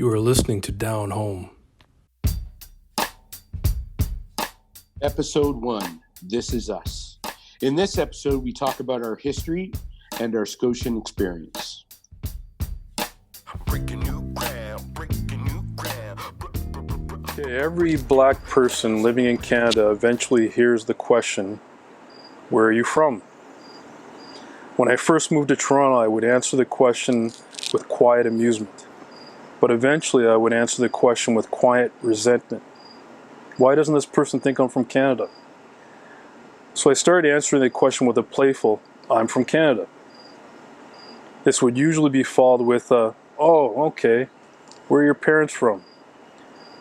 You are listening to Down Home. Episode 1, This Is Us. In this episode, we talk about our history and our Scotian experience. Okay, every black person living in Canada eventually hears the question, where are you from? When I first moved to Toronto, I would answer the question with quiet amusement. But eventually I would answer the question with quiet resentment. Why doesn't this person think I'm from Canada? So I started answering the question with a playful, I'm from Canada. This would usually be followed with a, oh, okay, where are your parents from?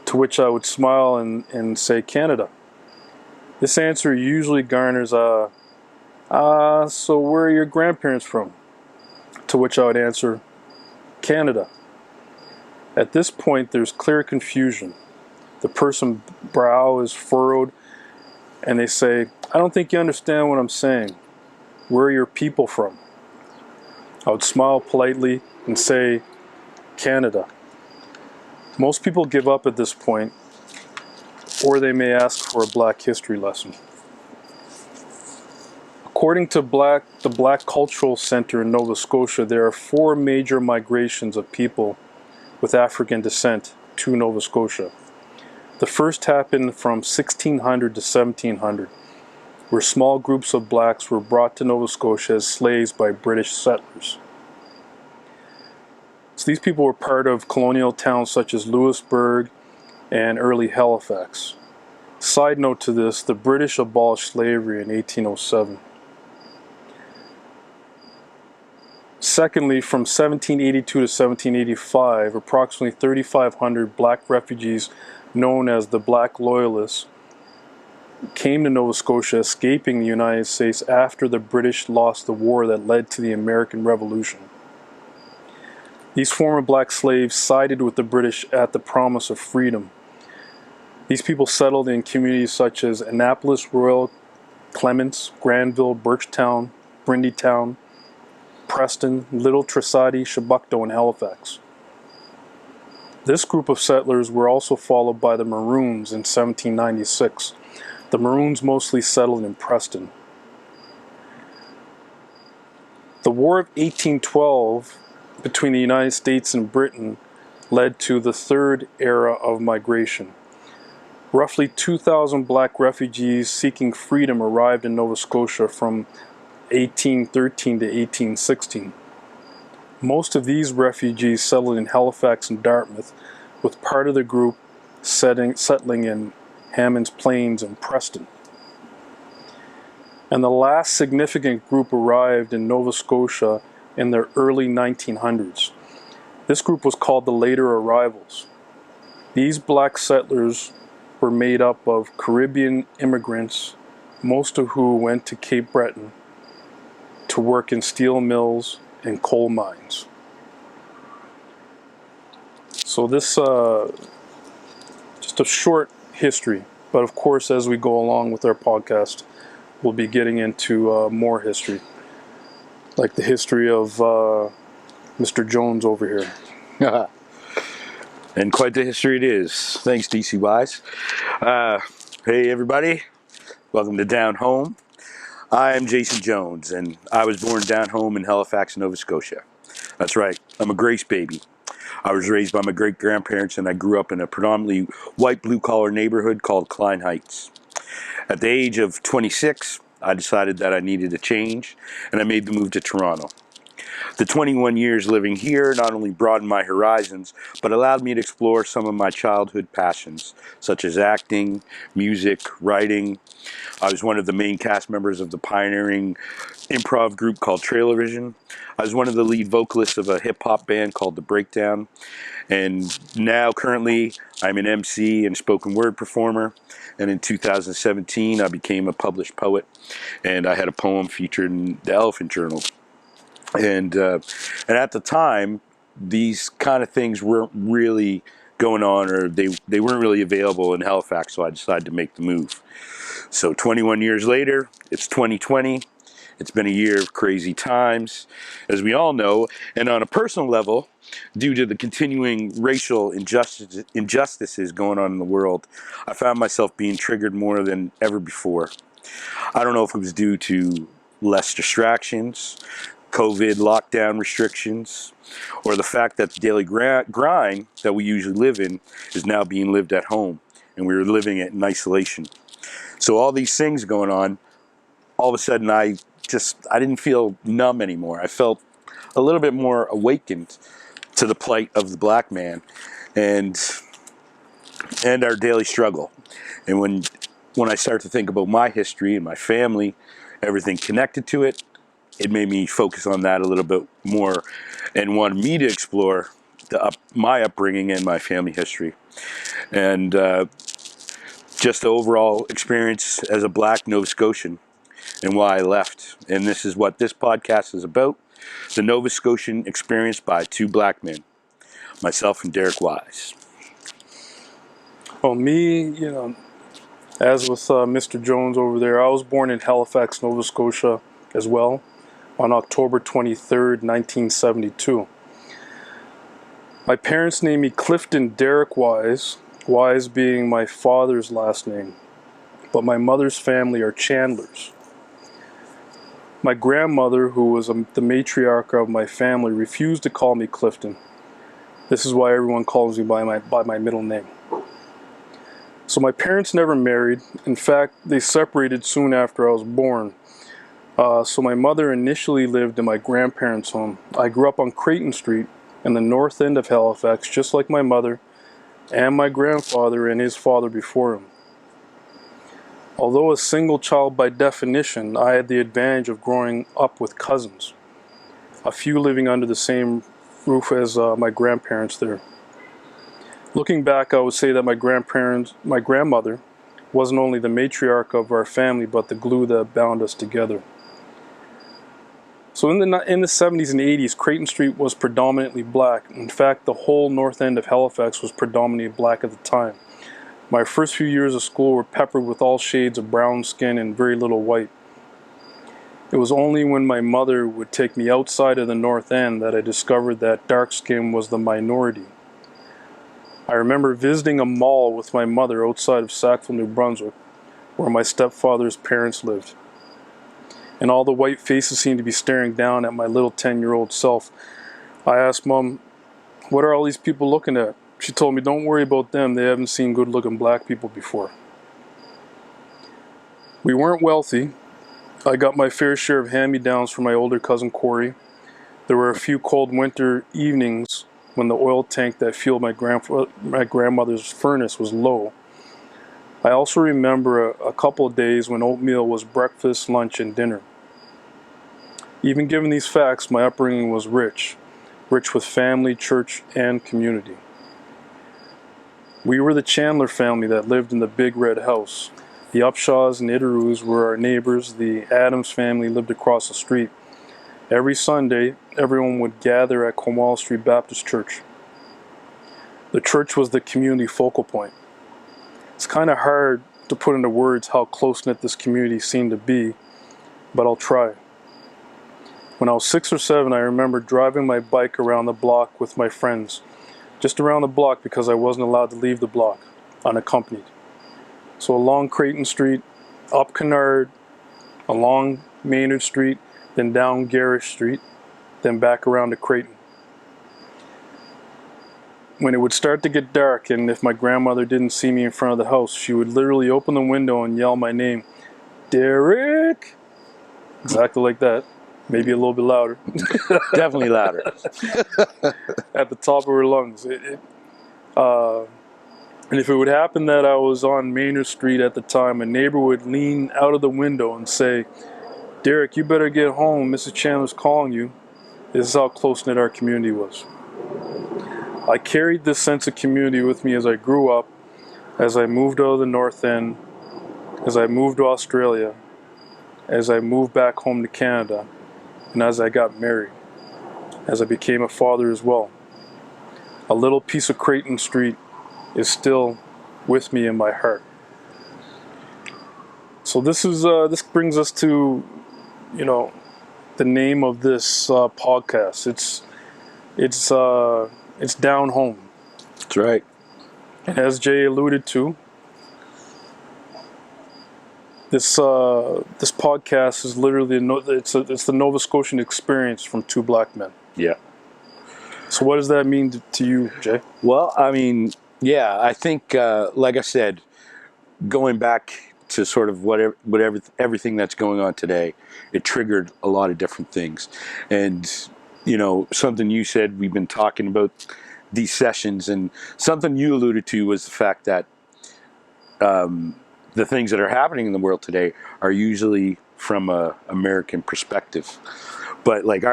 To which I would smile and say Canada. This answer usually garners a, so where are your grandparents from? To which I would answer, Canada. At this point, there's clear confusion. The person's brow is furrowed, and they say, I don't think you understand what I'm saying. Where are your people from? I would smile politely and say, Canada. Most people give up at this point, or they may ask for a Black history lesson. According to the Black Cultural Center in Nova Scotia, there are 4 major migrations of people with African descent to Nova Scotia. The first happened from 1600 to 1700, where small groups of blacks were brought to Nova Scotia as slaves by British settlers. So these people were part of colonial towns such as Louisbourg and early Halifax. Side note to this, the British abolished slavery in 1807. Secondly, from 1782 to 1785, approximately 3,500 black refugees known as the Black Loyalists came to Nova Scotia, escaping the United States after the British lost the war that led to the American Revolution. These former black slaves sided with the British at the promise of freedom. These people settled in communities such as Annapolis, Royal, Clements, Granville, Birchtown, Brindytown, Preston, Little Tressady, Chebucto, and Halifax. This group of settlers were also followed by the Maroons in 1796. The Maroons mostly settled in Preston. The War of 1812 between the United States and Britain led to the third era of migration. Roughly 2,000 black refugees seeking freedom arrived in Nova Scotia from 1813 to 1816. Most of these refugees settled in Halifax and Dartmouth, with part of the group settling in Hammonds Plains and Preston. And the last significant group arrived in Nova Scotia in the early 1900s. This group was called the Later Arrivals. These black settlers were made up of Caribbean immigrants, most of who went to Cape Breton to work in steel mills and coal mines. So this, just a short history, but of course as we go along with our podcast, we'll be getting into more history, like the history of Mr. Jones over here. And quite the history it is. Thanks, DC Wise. Hey, everybody. Welcome to Down Home. I am Jason Jones, and I was born down home in Halifax, Nova Scotia. That's right, I'm a Grace baby. I was raised by my great-grandparents, and I grew up in a predominantly white, blue-collar neighborhood called Klein Heights. At the age of 26, I decided that I needed a change, and I made the move to Toronto. The 21 years living here not only broadened my horizons, but allowed me to explore some of my childhood passions, such as acting, music, writing. I was one of the main cast members of the pioneering improv group called Trailervision. I was one of the lead vocalists of a hip-hop band called The Breakdown. And now, currently, I'm an MC and spoken word performer. And in 2017, I became a published poet. And I had a poem featured in the Elephant Journal. And at the time, these kind of things weren't really going on, or they weren't really available in Halifax, so I decided to make the move. So 21 years later, it's 2020, It's been a year of crazy times, as we all know, and on a personal level, due to the continuing racial injustices going on in the world, I found myself being triggered more than ever before. I don't know if it was due to less distractions, COVID lockdown restrictions, or the fact that the daily grind that we usually live in is now being lived at home, and we're living it in isolation. So all these things going on, all of a sudden I didn't feel numb anymore. I felt a little bit more awakened to the plight of the black man and our daily struggle. And when I start to think about my history and my family, everything connected to it, it made me focus on that a little bit more and wanted me to explore my upbringing and my family history. And just the overall experience as a black Nova Scotian and why I left. And this is what this podcast is about. The Nova Scotian experience by two black men, myself and Derek Wise. Well, me, as with Mr. Jones over there, I was born in Halifax, Nova Scotia as well on October 23rd, 1972. My parents named me Clifton Derek Wise, Wise being my father's last name, but my mother's family are Chandlers. My grandmother, who was the matriarch of my family, refused to call me Clifton. This is why everyone calls me by my middle name. So my parents never married. In fact, they separated soon after I was born. So my mother initially lived in my grandparents' home. I grew up on Creighton Street in the north end of Halifax, just like my mother and my grandfather and his father before him. Although a single child by definition, I had the advantage of growing up with cousins, a few living under the same roof as my grandparents there. Looking back, I would say that my grandmother, wasn't only the matriarch of our family, but the glue that bound us together. So in the 70s and 80s, Creighton Street was predominantly black. In fact, the whole north end of Halifax was predominantly black at the time. My first few years of school were peppered with all shades of brown skin and very little white. It was only when my mother would take me outside of the north end that I discovered that dark skin was the minority. I remember visiting a mall with my mother outside of Sackville, New Brunswick, where my stepfather's parents lived. And all the white faces seemed to be staring down at my little 10-year-old self. I asked Mom, "What are all these people looking at?" She told me, "Don't worry about them. They haven't seen good-looking black people before." We weren't wealthy. I got my fair share of hand-me-downs from my older cousin Corey. There were a few cold winter evenings when the oil tank that fueled my grandmother's furnace was low. I also remember a couple of days when oatmeal was breakfast, lunch, and dinner. Even given these facts, my upbringing was rich with family, church, and community. We were the Chandler family that lived in the big red house. The Upshaws and Itteroos were our neighbors. The Adams family lived across the street. Every Sunday, everyone would gather at Cornwall Street Baptist Church. The church was the community focal point. It's kind of hard to put into words how close-knit this community seemed to be, but I'll try. When I was 6 or 7, I remember driving my bike around the block with my friends. Just around the block because I wasn't allowed to leave the block unaccompanied. So along Creighton Street, up Kennard, along Maynard Street, then down Garish Street, then back around to Creighton. When it would start to get dark, and if my grandmother didn't see me in front of the house, she would literally open the window and yell my name, "Derek!" Exactly like that. Maybe a little bit louder. Definitely louder. At the top of her lungs. And if it would happen that I was on Maynard Street at the time, a neighbor would lean out of the window and say, "Derek, you better get home. Mrs. Chandler's calling you." This is how close-knit our community was. I carried this sense of community with me as I grew up, as I moved out of the North End, as I moved to Australia, as I moved back home to Canada, and as I got married, as I became a father as well. A little piece of Creighton Street is still with me in my heart. So this brings us to you know, the name of this podcast. It's Down Home. That's right. And as Jay alluded to, this podcast is literally it's the Nova Scotian experience from two black men. Yeah. So what does that mean to you, Jay? Well, I mean, yeah, I think, like I said, going back to sort of everything that's going on today, it triggered a lot of different things. And, you know, something you said, we've been talking about these sessions, and something you alluded to was the fact that the things that are happening in the world today are usually from a American perspective. But like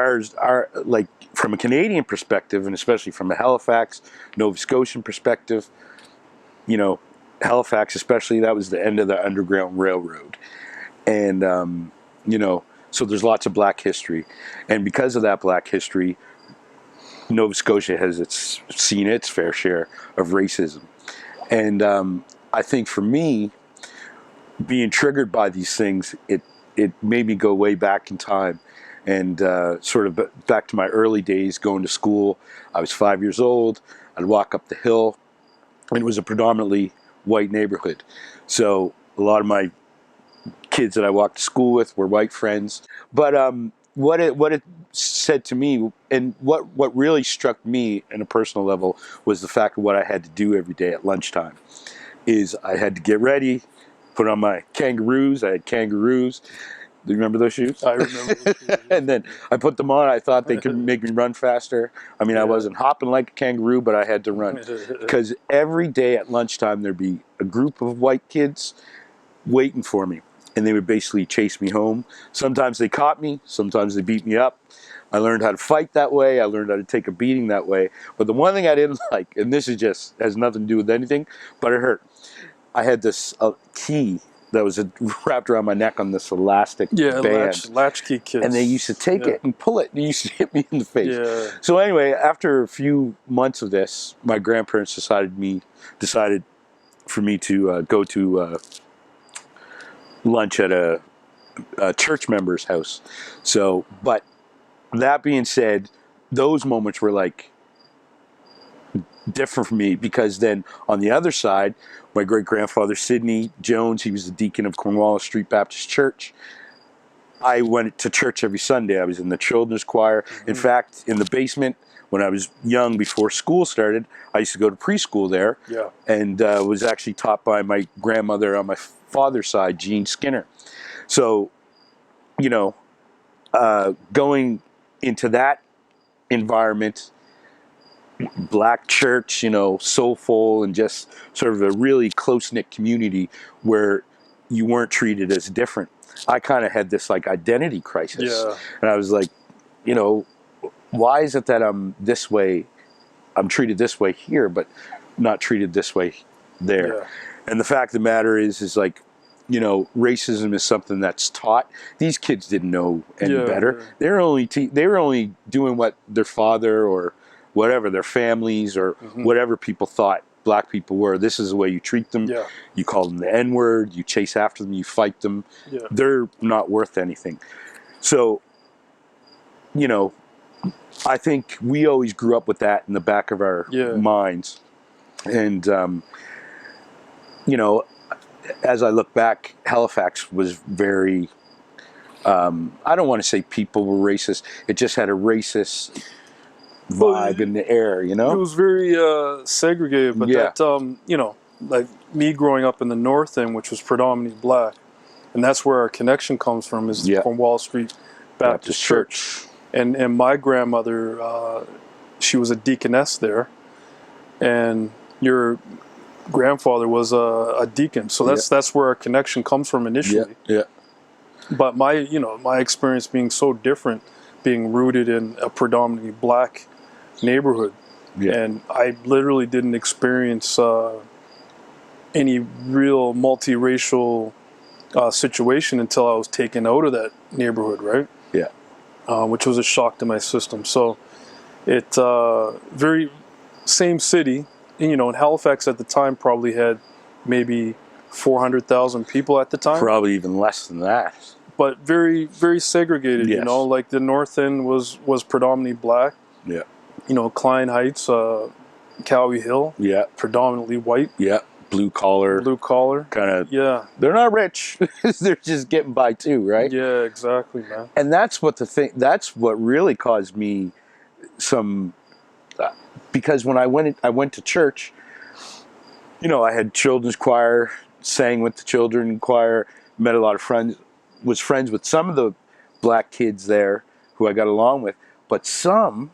like from a Canadian perspective, and especially from a Halifax, Nova Scotian perspective, you know, Halifax especially, that was the end of the Underground Railroad. And, you know, so there's lots of black history. And because of that black history, Nova Scotia has seen its fair share of racism. And I think for me, being triggered by these things, it made me go way back in time. And sort of back to my early days going to school. I was 5 years old. I'd walk up the hill, and it was a predominantly white neighborhood. So a lot of my kids that I walked to school with were white friends. But what it said to me, and what really struck me on a personal level, was the fact of what I had to do every day at lunchtime. Is I had to get ready, put on my kangaroos. I had kangaroos. Do you remember those shoes? I remember those shoes. And then I put them on. I thought they could make me run faster. I mean, I wasn't hopping like a kangaroo, but I had to run. Because every day at lunchtime, there'd be a group of white kids waiting for me. And they would basically chase me home. Sometimes they caught me. Sometimes they beat me up. I learned how to fight that way. I learned how to take a beating that way. But the one thing I didn't like, and this is just has nothing to do with anything, but it hurt. I had this key that was wrapped around my neck on this elastic band. Latchkey kids. And they used to take it and pull it. And it used to hit me in the face. Yeah. So anyway, after a few months of this, my grandparents decided for me to go to lunch at a church member's house. So, but that being said, those moments were like different for me, because then on the other side, my great-grandfather Sidney Jones, he was the deacon of Cornwallis Street Baptist Church. I went to church every Sunday. I was in the children's choir. In fact, in the basement, when I was young, before school started, I used to go to preschool there. Yeah. And was actually taught by my grandmother on my father's side, Jean Skinner. So, you know, going into that environment, black church, you know, soulful, and just sort of a really close-knit community where you weren't treated as different. I kind of had this like identity crisis. Yeah. And I was like, you know, why is it that I'm this way, I'm treated this way here, but not treated this way there? Yeah. And the fact of the matter is like, you know, racism is something that's taught. These kids didn't know any better. Yeah. They were only doing what their father or whatever, their families or whatever people thought black people were. This is the way you treat them. Yeah. You call them the N-word, you chase after them, you fight them. Yeah. They're not worth anything. So, you know, I think we always grew up with that in the back of our minds. And, you know, as I look back, Halifax was very, I don't want to say people were racist. It just had a racist vibe in the air, you know? It was very segregated, but that, you know, like me growing up in the North End, which was predominantly black, and that's where our connection comes from, is from Wall Street Baptist Church. And my grandmother, she was a deaconess there, and your grandfather was a deacon, so that's where our connection comes from initially. Yeah. But my experience being so different, being rooted in a predominantly black neighborhood, and I literally didn't experience any real multiracial situation until I was taken out of that neighborhood, right? Yeah. Which was a shock to my system. So it very same city, and, you know, in Halifax at the time probably had maybe 400,000 people at the time. Probably even less than that. but very, very segregated. Yes. You know, like the North End was predominantly black. Yeah. You know, Klein Heights, Cowie Hill, Yeah. predominantly white. Yeah. Blue collar. Kind of. Yeah. They're not rich. They're just getting by too, right? Yeah, exactly, man. And that's what that's what really caused me some, because when I went to church, you know, I had children's choir, sang with the children's choir, met a lot of friends, was friends with some of the black kids there who I got along with, but some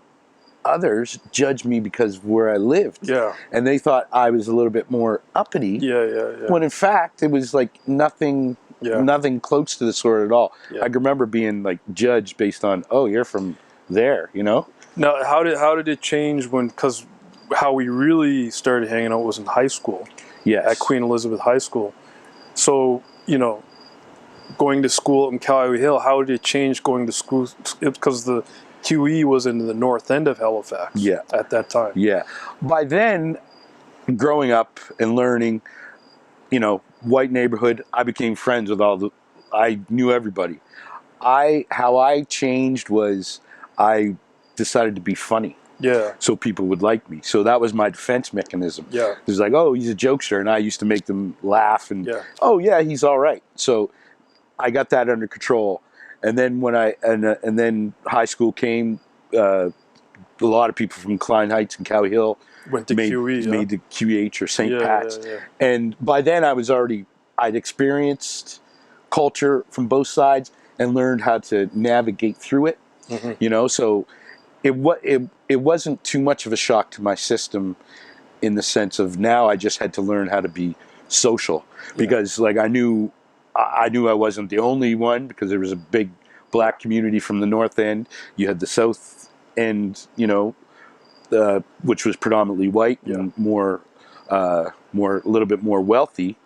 others judged me because of where I lived. Yeah. And they thought I was a little bit more uppity. Yeah. When in fact, it was like nothing close to the sort at all. Yeah. I can remember being like judged based on, oh, you're from there, you know? Now, how did it change because how we really started hanging out was in high school. Yes. At Queen Elizabeth High School. So, you know, going to school in Cowie Hill, how did it change going to school? Because the QE was in the north end of Halifax at that time. Yeah. By then, growing up and learning, you know, white neighborhood, I became friends with I knew everybody. How I changed was I decided to be funny. Yeah. So people would like me. So that was my defense mechanism. Yeah. It was like, oh, he's a jokester. And I used to make them laugh and, oh, yeah, he's all right. So I got that under control. And then when and then high school came, a lot of people from Klein Heights and Cowie Hill went to QE, made the QH or St. Pat's. Yeah. And by then I'd experienced culture from both sides and learned how to navigate through it. Mm-hmm. You know, so it wasn't too much of a shock to my system in the sense of now I just had to learn how to be social because like I knew I wasn't the only one because there was a big black community from the North End. You had the South End, you know, which was predominantly white and a little bit more wealthy.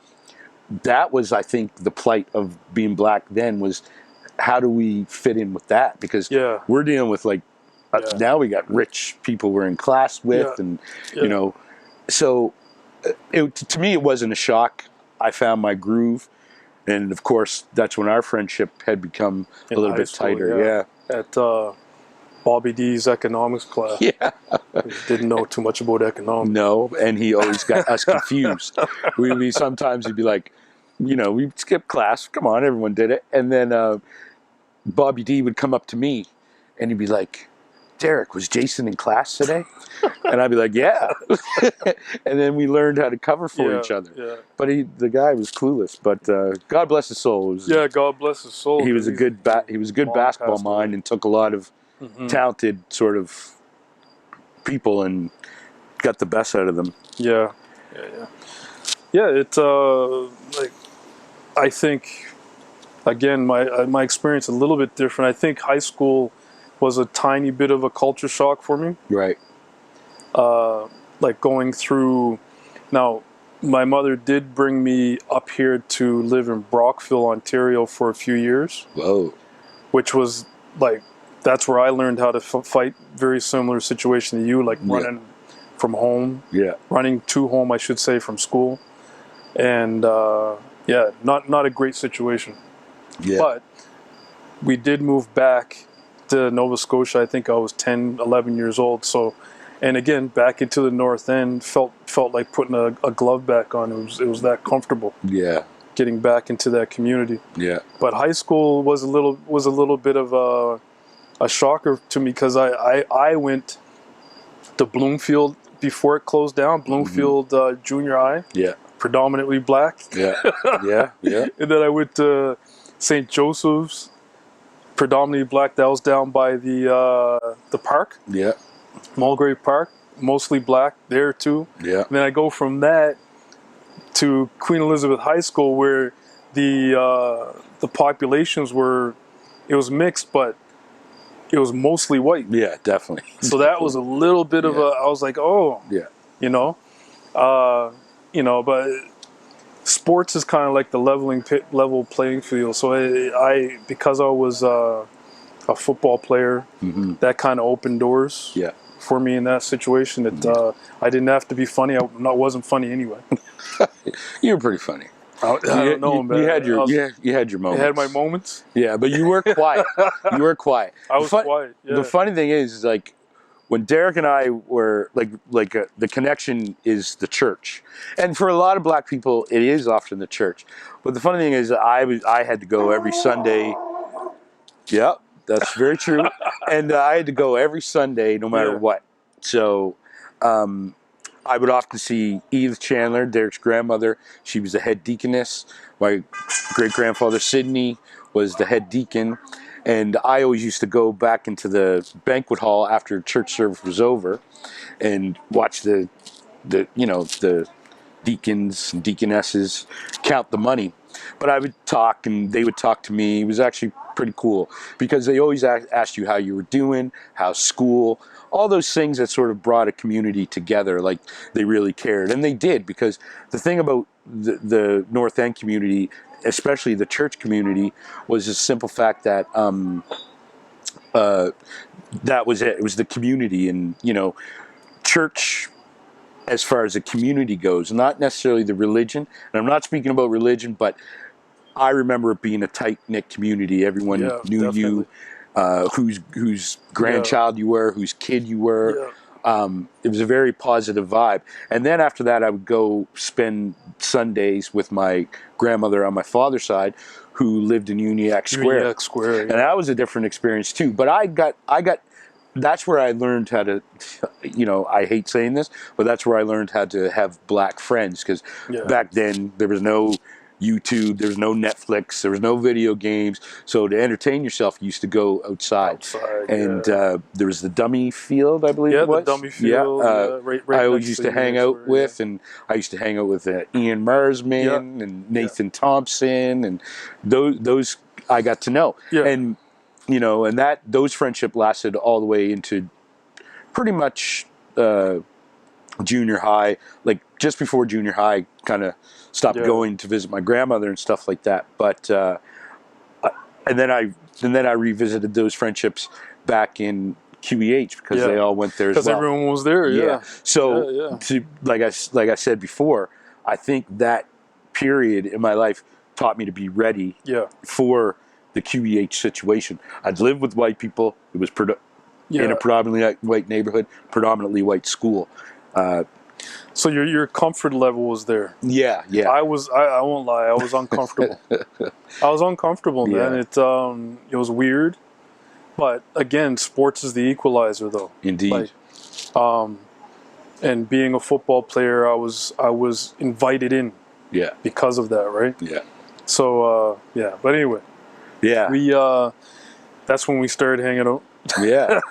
That was, I think, the plight of being black then was how do we fit in with that? Because we're dealing with like, now we got rich people we're in class with and, you know, so to me, it wasn't a shock. I found my groove. And of course, that's when our friendship had become a little bit tighter. At Bobby D's economics class. Yeah. Didn't know too much about economics. No, and he always got us confused. we sometimes he'd be like, you know, we skipped class. Come on, everyone did it. And then Bobby D would come up to me and he'd be like, Derek, was Jason in class today? And I'd be like, yeah. And then we learned how to cover for each other. Yeah. But the guy was clueless. But God bless his soul. God bless his soul. He was a good basketball mind and took a lot of talented sort of people and got the best out of them. Yeah. It's like I think again my experience a little bit different. I think high school was a tiny bit of a culture shock for me. Right. Like going through. Now, my mother did bring me up here to live in Brockville, Ontario, for a few years. Whoa. Which was like. That's where I learned how to fight very similar situation to you, like running from home, running to home, I should say, from school. And not a great situation. Yeah. But we did move back to Nova Scotia. I think I was 10, 11 years old. So, and again, back into the North End, felt like putting a glove back on. It was that comfortable. Yeah. Getting back into that community. Yeah. But high school was a little bit of a shocker to me because I went to Bloomfield before it closed down. Bloomfield Junior High. Yeah. Predominantly black. Yeah. And then I went to St. Joseph's, predominantly black. That was down by the park. Yeah. Mulgrave Park, mostly black there too. Yeah. And then I go from that to Queen Elizabeth High School, where the populations it was mixed, but it was mostly white. Yeah, definitely. So that was a little bit of I was like, oh, yeah, but sports is kind of like the level playing field. So I because I was a football player, that kind of opened doors. Yeah. For me in that situation, I didn't have to be funny. I wasn't funny anyway. You were pretty funny. I don't know, man. You had your moments. I had my moments. Yeah, but you were quiet. You were quiet. I was quiet. Yeah. The funny thing is like when Derek and I were the connection is the church, and for a lot of black people, it is often the church. But the funny thing is, I had to go every Sunday. Yeah, that's very true, and I had to go every Sunday, no matter what. So. I would often see Edith Chandler, Derek's grandmother. She was the head deaconess. My great-grandfather, Sidney, was the head deacon. And I always used to go back into the banquet hall after church service was over and watch the deacons and deaconesses count the money. But I would talk and they would talk to me. It was actually pretty cool because they always asked you how you were doing, how's school, all those things that sort of brought a community together. Like they really cared, and they did, because the thing about the North End community, especially the church community, was the simple fact that that was it. It was the community, and church, as far as the community goes, not necessarily the religion. And I'm not speaking about religion, but I remember it being a tight-knit community. Everyone knew definitely. You. Whose grandchild you were, whose kid you were. It was a very positive vibe. And then after that, I would go spend Sundays with my grandmother on my father's side, who lived in Uniacke Square. Uniacke Square, and that was a different experience too. But I got. That's where I learned how to, I hate saying this, but that's where I learned how to have black friends, because back then there was no YouTube, there was no Netflix, there was no video games. So to entertain yourself, you used to go outside. And there was the dummy field, I believe it was. The dummy field. Right I always used to hang out with, and I used to hang out with Ian Marsman and Nathan Thompson, and those I got to know. And and those friendship lasted all the way into pretty much junior high. Like just before junior high, kind of stopped going to visit my grandmother and stuff like that. But and then I revisited those friendships back in QEH because they all went there as well. Because everyone was there. Yeah. So like I said before, I think that period in my life taught me to be ready for the QEH situation. I'd lived with white people. It was in a predominantly white neighborhood, predominantly white school. So your comfort level was there. Yeah. I won't lie. I was uncomfortable. I was uncomfortable, man. It was weird, but again, sports is the equalizer, though. Indeed. And being a football player, I was invited in. Yeah. Because of that, right? Yeah. So but anyway. Yeah. We that's when we started hanging out. Yeah.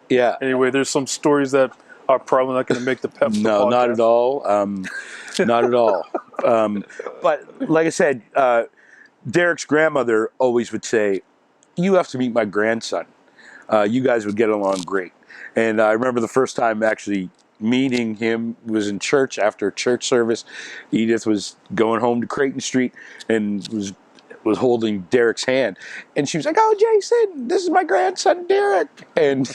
Yeah. Anyway, there's some stories that are probably not going to make the Pep. No, podcast. not at all. Not at all. But like I said, Derek's grandmother always would say, "You have to meet my grandson. You guys would get along great." And I remember the first time actually meeting him was in church after church service. Edith was going home to Creighton Street and was holding Derek's hand, and she was like, "Oh, Jason, this is my grandson, Derek." And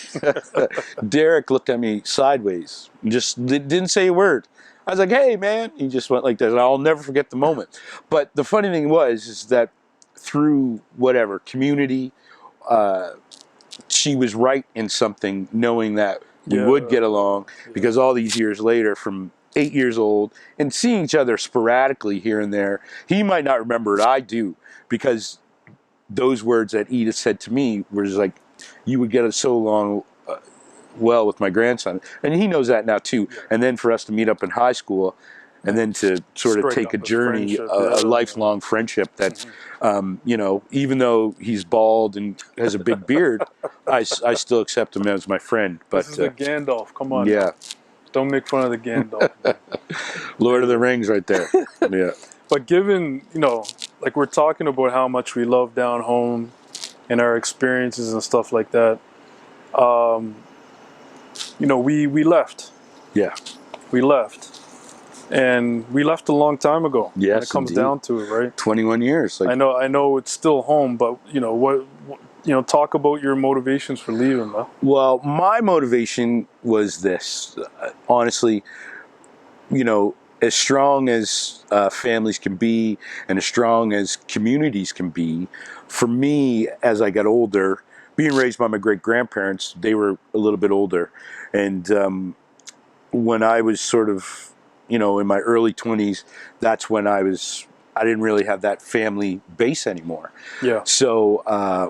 Derek looked at me sideways and just didn't say a word. I was like, "Hey, man." He just went like this, and I'll never forget the moment. But the funny thing is that through whatever community, she was right in something, knowing that we would get along, because all these years later, from 8 years old and seeing each other sporadically here and there, he might not remember it. I do, because those words that Edith said to me was like, "You would get so along well with my grandson," and he knows that now too. And then for us to meet up in high school, and then to sort of take a journey, a lifelong friendship that, even though he's bald and has a big beard, I still accept him as my friend. But this is the Gandalf. Come on. Yeah. Don't make fun of the Gandalf. Lord of the Rings right there. Yeah. But given, like we're talking about how much we love down home and our experiences and stuff like that, we left. Yeah. We left. And we left a long time ago. Yes, when it comes down to it, right? 21 years. I know it's still home, but talk about your motivations for leaving, though. Well, my motivation was this. Honestly, as strong as families can be and as strong as communities can be, for me, as I got older, being raised by my great-grandparents, they were a little bit older. And when I was sort of, in my early 20s, that's when I didn't really have that family base anymore. Yeah. So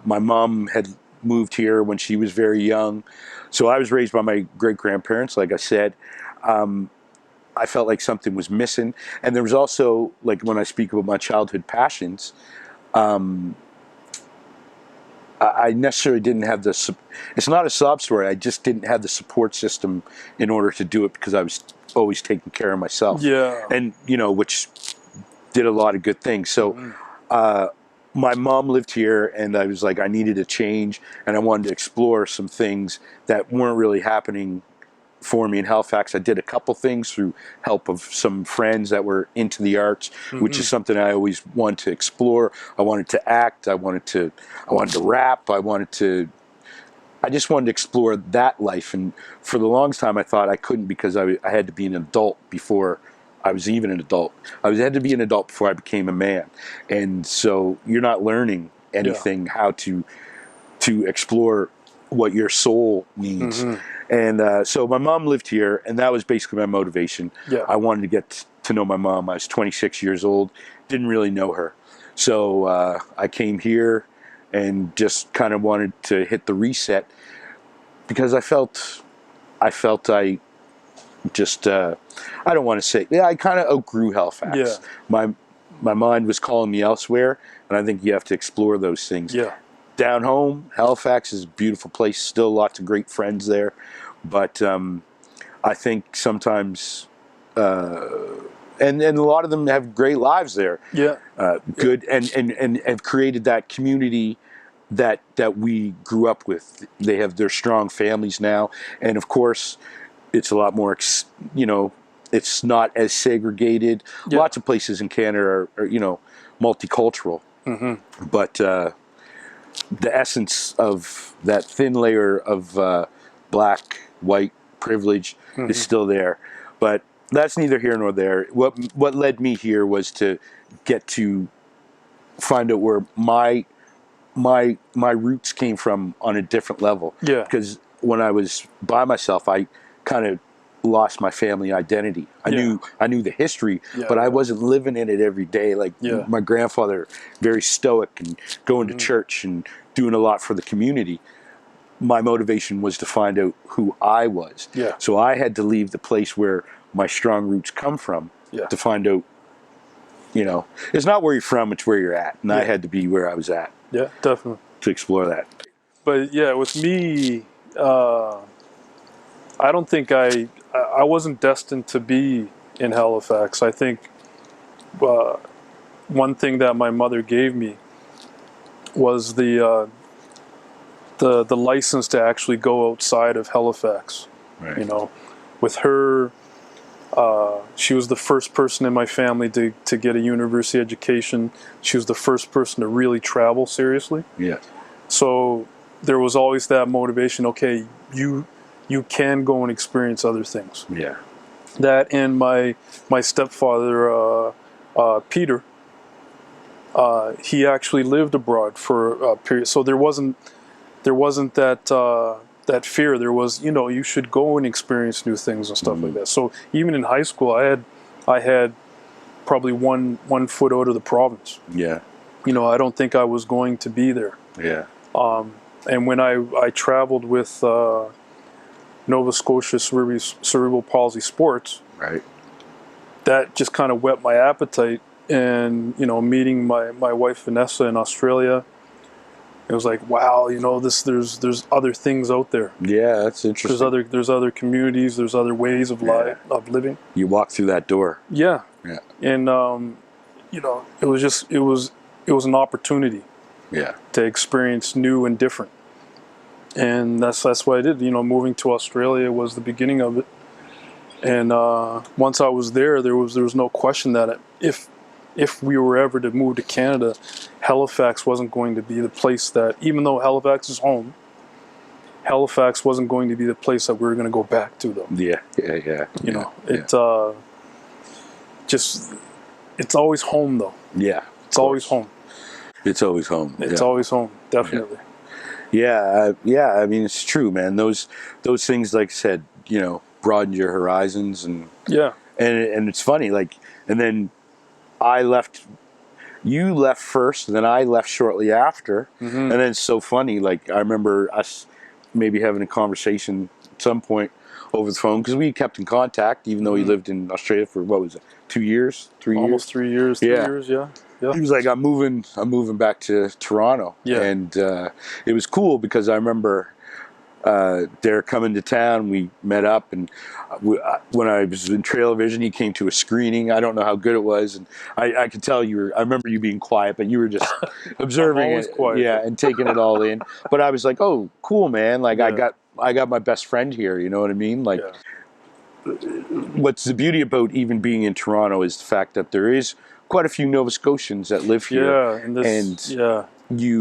my mom had moved here when she was very young. So I was raised by my great-grandparents, like I said. I felt like something was missing. And there was also, like when I speak about my childhood passions, I necessarily didn't have it's not a sob story, I just didn't have the support system in order to do it because I was always taking care of myself. Yeah. And, which did a lot of good things. So my mom lived here, and I was like, I needed a change, and I wanted to explore some things that weren't really happening for me in Halifax. I did a couple things through help of some friends that were into the arts, which is something I always wanted to explore. I wanted to act. I wanted to rap. I just wanted to explore that life. And for the longest time, I thought I couldn't because I had to be an adult before I was even an adult. I had to be an adult before I became a man. And so you're not learning anything how to explore what your soul needs. And so my mom lived here, and that was basically my motivation. Yeah. I wanted to get to know my mom. I was 26 years old, didn't really know her. So I came here and just kind of wanted to hit the reset because I felt I just, I don't want to say, I kind of outgrew Halifax. Yeah. My mind was calling me elsewhere, and I think you have to explore those things. Yeah. Down home, Halifax is a beautiful place. Still lots of great friends there. But I think sometimes, and a lot of them have great lives there. Yeah. Good, and have created that community that we grew up with. They have their strong families now. And of course, it's a lot more, it's not as segregated. Yeah. Lots of places in Canada are multicultural. But the essence of that thin layer of black, white privilege is still there. But that's neither here nor there. What led me here was to get to find out where my roots came from on a different level. Yeah. Because when I was by myself, I kind of lost my family identity. I knew the history, but I wasn't living in it every day. Like my grandfather, very stoic and going to church and doing a lot for the community. My motivation was to find out who I was. Yeah. So I had to leave the place where my strong roots come from to find out, it's not where you're from, it's where you're at. And I had to be where I was at. Yeah, definitely. To explore that. But yeah, with me, I don't think I wasn't destined to be in Halifax. I think one thing that my mother gave me was the license to actually go outside of Halifax. Right. With her, she was the first person in my family to get a university education. She was the first person to really travel seriously. Yeah. So there was always that motivation. Okay, you can go and experience other things. Yeah. That and my stepfather, Peter, he actually lived abroad for a period. So there wasn't that fear. There was, you should go and experience new things and stuff like that. So even in high school, I had probably one foot out of the province. Yeah. I don't think I was going to be there. Yeah. And when I traveled with Nova Scotia Cerebral Palsy Sports, right, that just kind of whet my appetite. And meeting my wife Vanessa in Australia, it was like, wow, there's other things out there. Yeah, that's interesting. There's other communities, there's other ways of life, of living. You walk through that door. Yeah. Yeah. And it was an opportunity. Yeah. To experience new and different. And that's what I did. Moving to Australia was the beginning of it. And once I was there was no question that if we were ever to move to Canada, Halifax wasn't going to be the place that, even though Halifax is home, Halifax wasn't going to be the place that we were going to go back to, though. Yeah. it's always home though. Yeah. It's always home. It's always home. It's always home, definitely. Yeah. I mean, it's true, man. Those things, like I said, broaden your horizons, and it's funny. Like, and then I left. You left first, and then I left shortly after, and then it's so funny. Like, I remember us maybe having a conversation at some point over the phone, because we kept in contact, even though he lived in Australia for, what was it, 2 years, 3 years? Almost 3 years, 3 years, yeah. He was like, I'm moving back to Toronto. Yeah. And it was cool because I remember they're coming to town. We met up, and when I was in Trail Vision, he came to a screening. I don't know how good it was, and I could tell I remember you being quiet, but you were just observing it, quiet. and taking it all in. But I was like, oh, cool, man. Like, I got my best friend here. You know what I mean? Like, what's the beauty about even being in Toronto is the fact that there is quite a few Nova Scotians that live here. Yeah,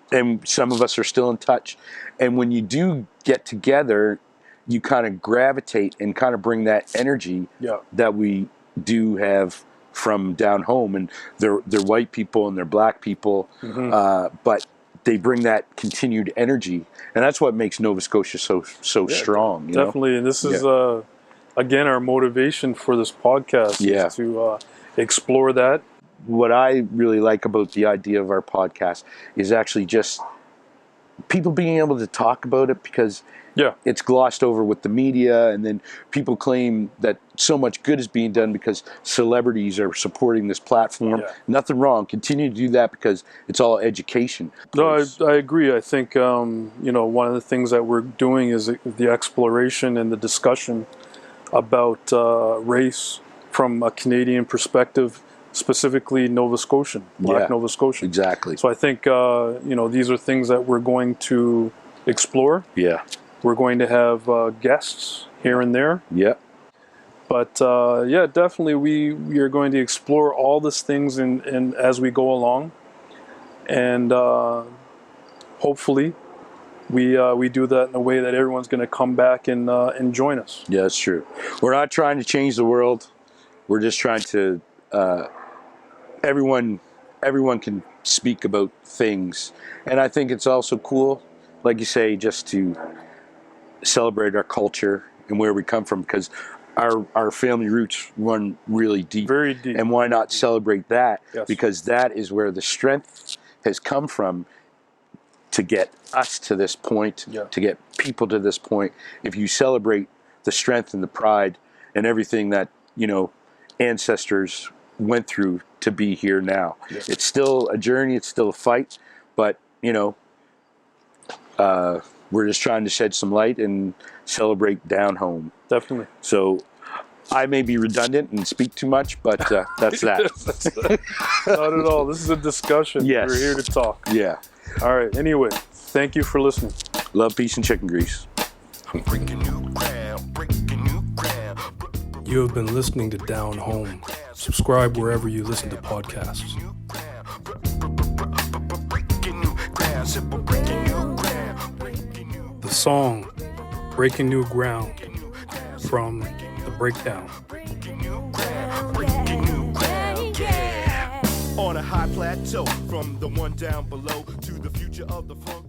and some of us are still in touch. And when you do get together, you kind of gravitate and kind of bring that energy that we do have from down home. And they're white people and they're black people, but they bring that continued energy, and that's what makes Nova Scotia so strong. Definitely, and this is again our motivation for this podcast is to explore that. What I really like about the idea of our podcast is actually just people being able to talk about it, because it's glossed over with the media, and then people claim that so much good is being done because celebrities are supporting this platform. Nothing wrong. Continue to do that, because it's all education. No, I agree. I think one of the things that we're doing is the exploration and the discussion about race from a Canadian perspective, specifically Nova Scotian, Black Nova Scotian. Exactly. So I think these are things that we're going to explore. Yeah. We're going to have guests here and there. Yeah. But definitely we are going to explore all these things in as we go along, and hopefully we do that in a way that everyone's going to come back and join us. Yeah, that's true. We're not trying to change the world. We're just trying to everyone can speak about things, and I think it's also cool, like you say, just to celebrate our culture and where we come from, because our family roots run really deep. Very deep. And why not celebrate that? Yes. Because that is where the strength has come from to get us to this point, to get people to this point. If you celebrate the strength and the pride and everything that, ancestors went through to be here now. Yes. It's still a journey, it's still a fight, but, we're just trying to shed some light and celebrate down home. Definitely. So I may be redundant and speak too much, but that's that. Not at all. This is a discussion. Yes. We're here to talk. Yeah. All right. Anyway, thank you for listening. Love, peace, and chicken grease. You have been listening to Down Home. Subscribe wherever you listen to podcasts. The song Breaking New Ground from The Breakdown. On a high plateau, from the one down below to the future of the funk.